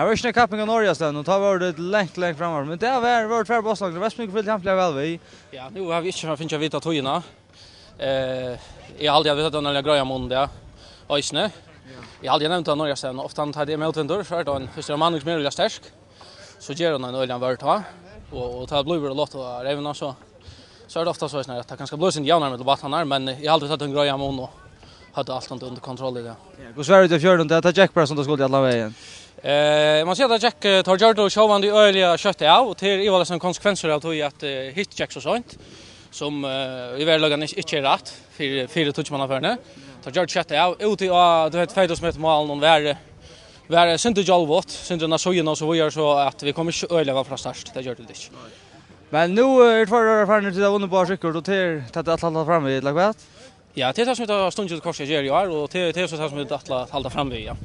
Här var inte kapping av Norge sen och tar det längt framåt. Men det har varit tvär bosslag. Det var så mycket för att väl vi. Ja, nu har vi inte finns jag vita tojorna. Jag aldrig vet att några grejer om det. Ösne. Jag aldrig nämnt att Norge sen ofta tar det med utvindur så då en första man som är stark. Så ger hon en öljan vart va. Och tar blue lott och revna så. Så är det ofta så att det kanske blåser in jämnar med debattarna men jag har aldrig tagit en grejer om och hade allt under kontroll i det. Hur svär det fjärde det att Jack Presson då skulle alla vägen. Man ser att Jack tar Jordo och showande öliga kött av och till är väl som konsekvenser av att hit Jack så sånt som i verkligheten inte är rätt för touchman affärne. Tar Jordo kött av ut i du vet fighter med mål någon vara synte Jalvot synte när så ju så gör så att vi kommer inte öliga från start det gör det inte. Men nu är det för affärne till att vinna på cykel och till att hålla fram i lag vet. Ja, det är det som jag har stundet korset gör ju och det är så som vi att hålla fram vi ja.